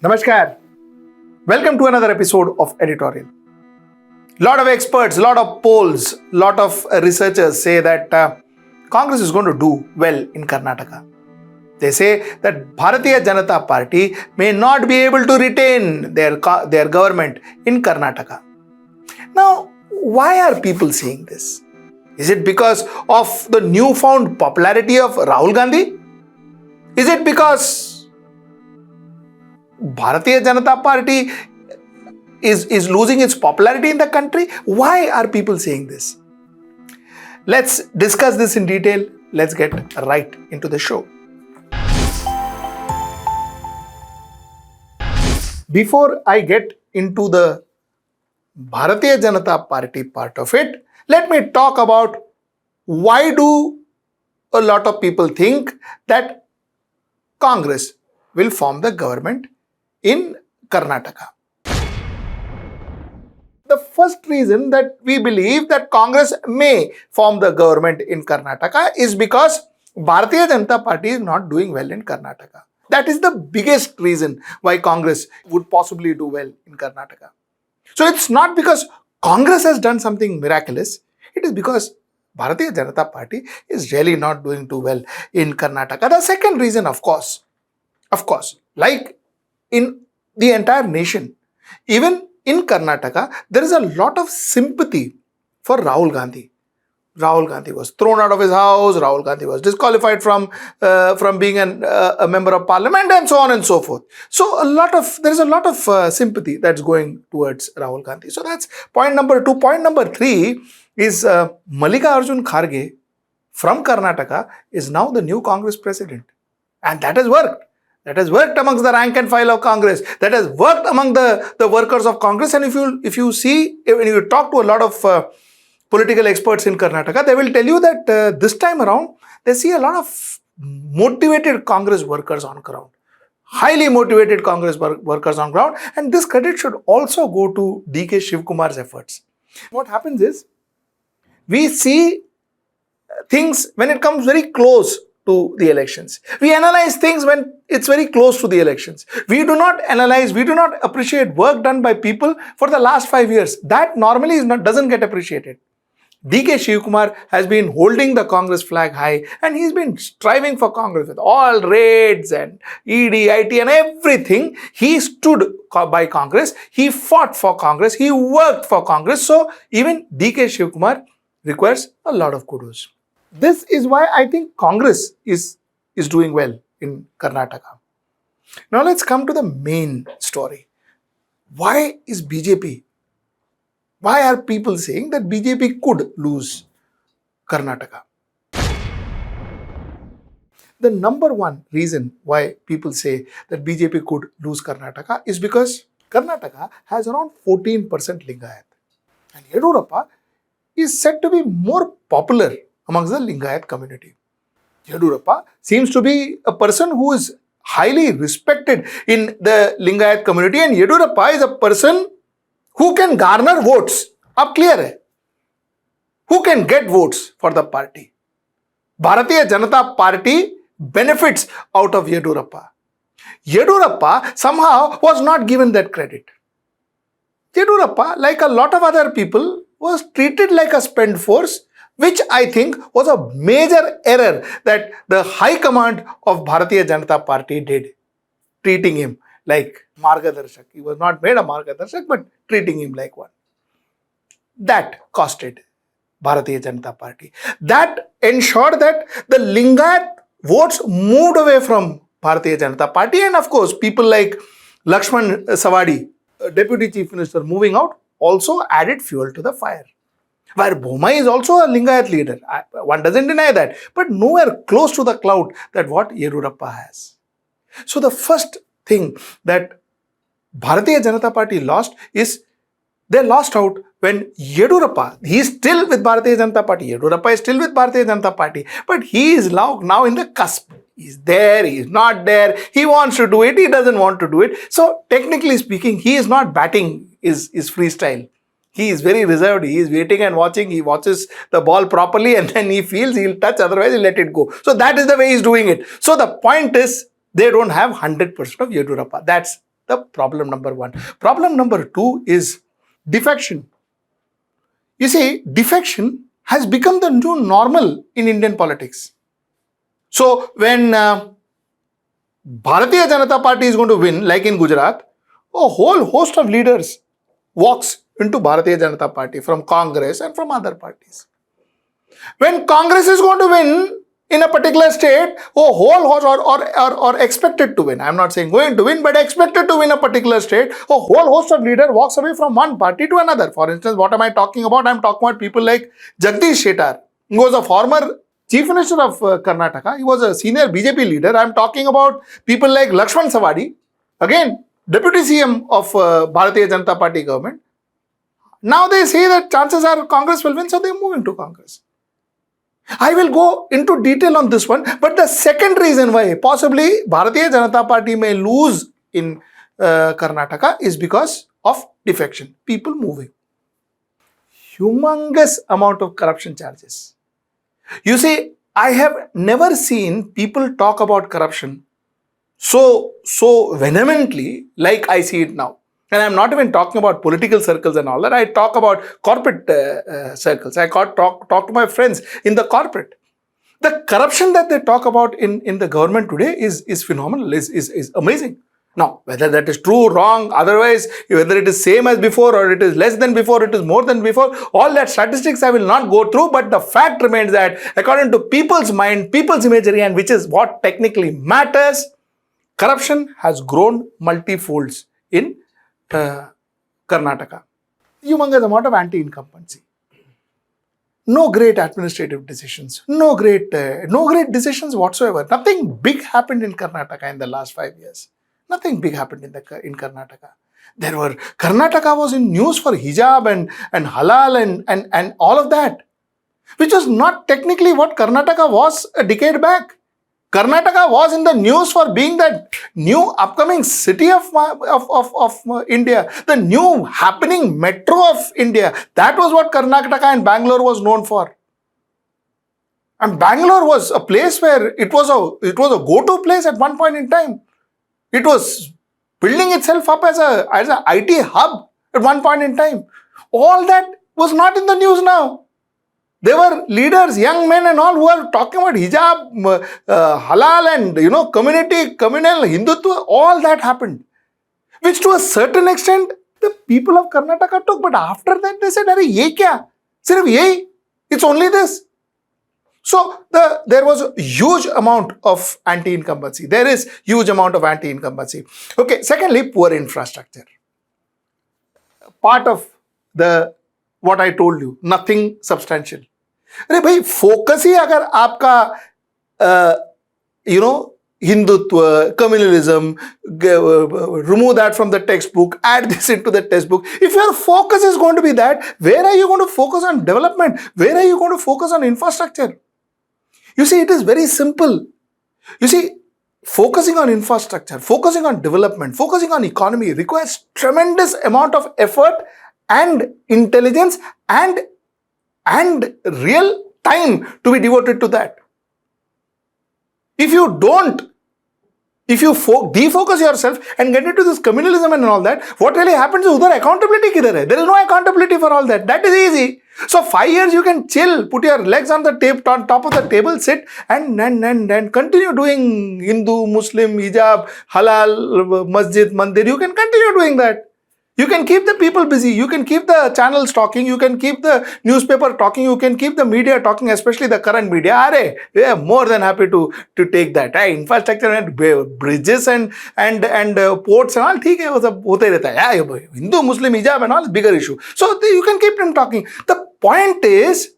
Namaskar. Welcome to another episode of Editorial. Lot of experts, lot of polls, lot of researchers say that Congress is going to do well in Karnataka. They say that Bharatiya Janata Party may not be able to retain their government in Karnataka. Now, why are people saying this? Is it because of the newfound popularity of Rahul Gandhi? Is it because Bharatiya Janata Party is losing its popularity in the country? Why are people saying this? Let's discuss this in detail. Let's get right into the show. Before I get into the Bharatiya Janata Party part of it, let me talk about why do a lot of people think that Congress will form the government in Karnataka. The first reason that we believe that Congress may form the government in Karnataka is because Bharatiya Janata Party is not doing well in Karnataka. That is the biggest reason why Congress would possibly do well in Karnataka. So it's not because Congress has done something miraculous, it is because Bharatiya Janata Party is really not doing too well in Karnataka. The second reason, of course, like in the entire nation, even in Karnataka, there is a lot of sympathy for Rahul Gandhi. Rahul Gandhi was thrown out of his house, Rahul Gandhi was disqualified from being a member of parliament, and so on and so forth. So there is a lot of sympathy that's going towards Rahul Gandhi. So that's point number 2. Point number 3 is Mallikarjun Kharge from Karnataka is now the new Congress president. And that has worked. That has worked amongst the rank and file of Congress. That has worked among the workers of Congress. And if you see, when you talk to a lot of political experts in Karnataka, they will tell you that this time around, they see a lot of motivated Congress workers on ground. Highly motivated Congress workers on ground. And this credit should also go to D.K. Shivkumar's efforts. What happens is, we see things when it comes very close to the elections. We analyze things when it's very close to the elections. We do not analyze, we do not appreciate work done by people for the last 5 years. That normally doesn't get appreciated. D.K. Shivkumar has been holding the Congress flag high and he's been striving for Congress with all raids and ED, IT and everything. He stood by Congress, he fought for Congress, he worked for Congress. So even D.K. Shivkumar requires a lot of kudos. This is why I think Congress is doing well in Karnataka. Now let's come to the main story. Why is BJP? Why are people saying that BJP could lose Karnataka? The number one reason why people say that BJP could lose Karnataka is because Karnataka has around 14% Lingayat. And Yediyurappa is said to be more popular amongst the Lingayat community. Yediyurappa seems to be a person who is highly respected in the Lingayat community, and Yediyurappa is a person who can garner votes. Ab clear hai? Who can get votes for the party? Bharatiya Janata Party benefits out of Yediyurappa. Yediyurappa somehow was not given that credit. Yediyurappa, like a lot of other people, was treated like a spent force, which I think was a major error that the high command of Bharatiya Janata Party did, treating him like Margadarshak. He was not made a Margadarshak, but treating him like one. That costed Bharatiya Janata Party. That ensured that the Lingayat votes moved away from Bharatiya Janata Party, and of course people like Laxman Savadi, Deputy Chief Minister, moving out also added fuel to the fire. Where Bommai is also a Lingayat leader. One doesn't deny that. But nowhere close to the clout that what Yediyurappa has. So the first thing that Bharatiya Janata Party lost is they lost out when Yediyurappa, he is still with Bharatiya Janata Party. Yediyurappa is still with Bharatiya Janata Party. But he is now in the cusp. He's there, he's not there. He wants to do it, he doesn't want to do it. So technically speaking, he is not batting his freestyle. He is very reserved. He is waiting and watching. He watches the ball properly and then he feels he'll touch, otherwise he'll let it go. So that is the way he's doing it. So the point is, they don't have 100% of Yediyurappa. That's the problem number one. Problem number two is defection. You see, defection has become the new normal in Indian politics. So when Bharatiya Janata Party is going to win, like in Gujarat, a whole host of leaders walks into Bharatiya Janata Party from Congress and from other parties. When Congress is going to win in a particular state, a whole host or expected to win, I'm not saying going to win, but expected to win a particular state, a whole host of leaders walks away from one party to another. For instance, what am I talking about? I'm talking about people like Jagadish Shettar, who was a former Chief Minister of Karnataka. He was a senior BJP leader. I'm talking about people like Laxman Savadi, again, Deputy CM of Bharatiya Janata Party government. Now they say that chances are Congress will win, so they're moving to Congress. I will go into detail on this one, but the second reason why possibly Bharatiya Janata Party may lose in Karnataka is because of defection, people moving. Humongous amount of corruption charges. You see, I have never seen people talk about corruption so vehemently like I see it now. And I'm not even talking about political circles and all that. I talk about corporate circles. I talk to my friends in the corporate. The corruption that they talk about in the government today is phenomenal, is amazing. Now, whether that is true, wrong, otherwise, whether it is same as before or it is less than before, it is more than before, all that statistics I will not go through, but the fact remains that according to people's mind, people's imagery, and which is what technically matters, corruption has grown multifolds in Karnataka. Humongous amount of anti-incumbency. No great administrative decisions. No great decisions whatsoever. Nothing big happened in Karnataka in the last 5 years. Nothing big happened in Karnataka. Karnataka was in news for hijab and halal and all of that, which was not technically what Karnataka was a decade back. Karnataka was in the news for being that new upcoming city of India, the new happening metro of India. That was what Karnataka and Bangalore was known for. And Bangalore was a place where it was a go-to place at one point in time. It was building itself up as a IT hub at one point in time. All that was not in the news now. There were leaders, young men and all who are talking about hijab, halal and, communal Hindutva, all that happened. Which to a certain extent, the people of Karnataka took. But after that, they said, "Arey, ye kya? Sirf ye? It's only this." So, there was a huge amount of anti-incumbency. There is huge amount of anti-incumbency. Okay, secondly, poor infrastructure. Part of what I told you, nothing substantial. अरे भाई focus ही अगर आपका Hindutva, communalism, remove that from the textbook, add this into the textbook. If your focus is going to be that, where are you going to focus on development? Where are you going to focus on infrastructure? You see, it is very simple. You see, focusing on infrastructure, focusing on development, focusing on economy requires tremendous amount of effort and intelligence and real time to be devoted to that. If you defocus yourself and get into this communalism and all that, what really happens is udhar accountability kidhar hai? There is no accountability for all that. That is easy. So 5 years you can chill, put your legs on the top of the table, sit and continue doing Hindu, Muslim, hijab, halal, masjid, mandir. You can continue doing that. You can keep the people busy. You can keep the channels talking. You can keep the newspaper talking. You can keep the media talking, especially the current media. We are more than happy to take that. Infrastructure and bridges and ports and all, ठीक है, वो सब होते रहता है. Hindu, Muslim, hijab and all is bigger issue. So you can keep them talking. The point is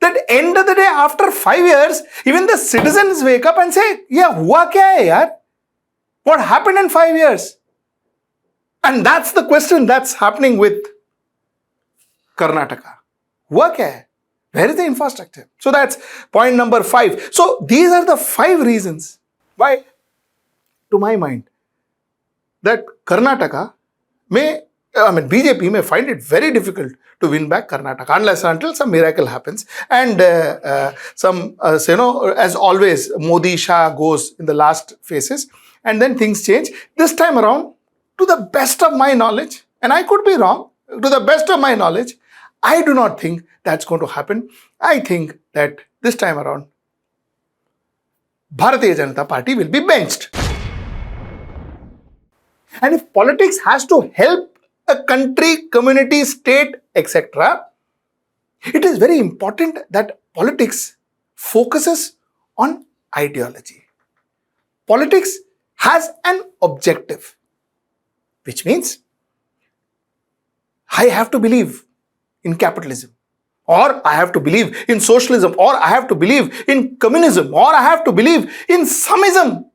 that end of the day, after 5 years, even the citizens wake up and say, "Yeah, हुआ क्या है यार? What happened in 5 years?" And that's the question that's happening with Karnataka. Hua kya hai? Where is the infrastructure? So that's point number 5. So these are the 5 reasons why, to my mind, that Karnataka BJP may find it very difficult to win back Karnataka unless and until some miracle happens. And as always, Modi Shah goes in the last phases and then things change. This time around, to the best of my knowledge, and I could be wrong, to the best of my knowledge, I do not think that's going to happen. I think that this time around, Bharatiya Janata Party will be benched. And if politics has to help a country, community, state, etc., it is very important that politics focuses on ideology. Politics has an objective, which means I have to believe in capitalism, or I have to believe in socialism, or I have to believe in communism, or I have to believe in someism.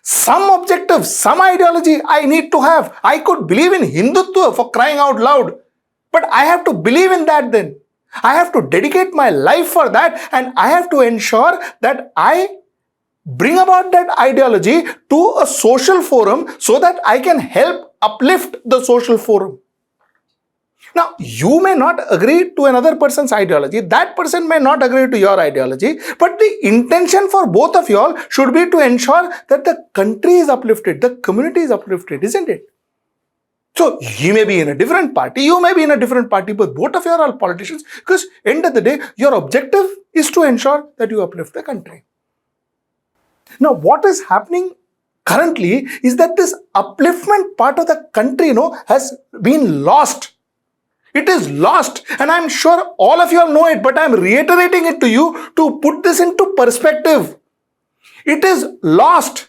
Some objective, some ideology I need to have. I could believe in Hindutva, for crying out loud, but I have to believe in that then. I have to dedicate my life for that, and I have to ensure that I bring about that ideology to a social forum so that I can help uplift the social forum. Now, you may not agree to another person's ideology, that person may not agree to your ideology, but the intention for both of y'all should be to ensure that the country is uplifted, the community is uplifted, isn't it? So, he may be in a different party, you may be in a different party, but both of you are all politicians, because end of the day, your objective is to ensure that you uplift the country. Now, what is happening currently is that this upliftment part of the country, has been lost. It is lost, and I'm sure all of you all know it, but I'm reiterating it to you to put this into perspective. It is lost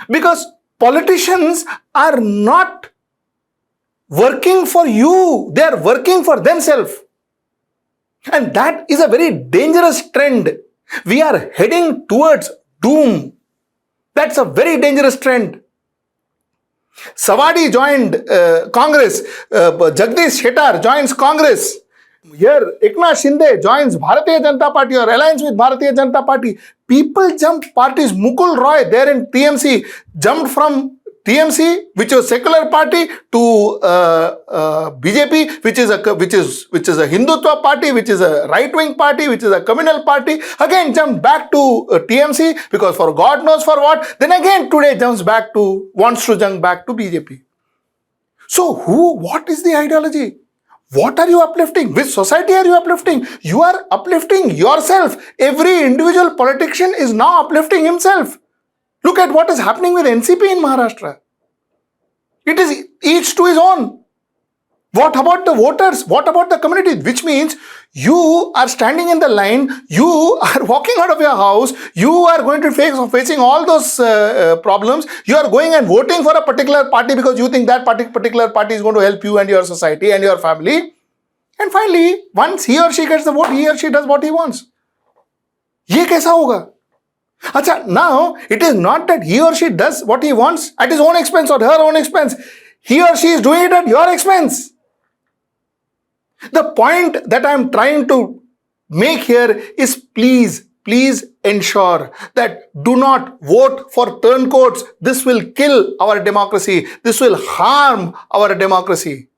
because politicians are not working for you, they are working for themselves. And that is a very dangerous trend. We are heading towards doom. That's a very dangerous trend. Savadi joined Congress, Jagadish Shettar joins Congress. Here, Eknath Shinde joins Bharatiya Janata Party or alliance with Bharatiya Janata Party. People jump parties. Mukul Roy, there in TMC, jumped from TMC, which was secular party, to BJP, which is a Hindutva party, which is a right-wing party, which is a communal party. Again, jumped back to TMC because for God knows for what. Then again today wants to jump back to BJP. So what is the ideology? What are you uplifting? Which society are you uplifting? You are uplifting yourself. Every individual politician is now uplifting himself. Look at what is happening with NCP in Maharashtra. It is each to his own. What about the voters? What about the community? Which means you are standing in the line, you are walking out of your house, you are going to facing all those problems. You are going and voting for a particular party because you think that particular party is going to help you and your society and your family. And finally, once he or she gets the vote, he or she does what he wants. Ye kaisa hoga? Acha, now it is not that he or she does what he wants at his own expense or her own expense. He or she is doing it at your expense. The point that I am trying to make here is please ensure that do not vote for turncoats. This will kill our democracy. This will harm our democracy.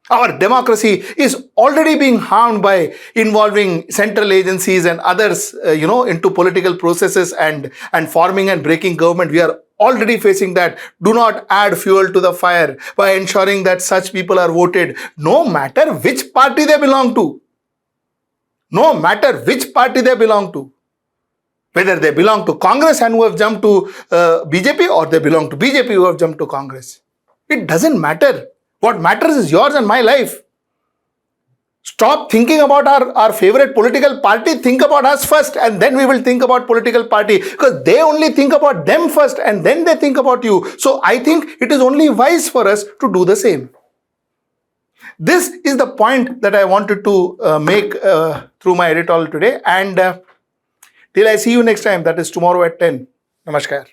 Our democracy is already being harmed by involving central agencies and others, into political processes and forming and breaking government. We are already facing that. Do not add fuel to the fire by ensuring that such people are voted, no matter which party they belong to. No matter which party they belong to. Whether they belong to Congress and who have jumped to BJP, or they belong to BJP who have jumped to Congress. It doesn't matter. What matters is yours and my life. Stop thinking about our favorite political party. Think about us first, and then we will think about political party, because they only think about them first and then they think about you. So I think it is only wise for us to do the same. This is the point that I wanted to make through my editorial today. And till I see you next time, that is tomorrow at 10. Namaskar.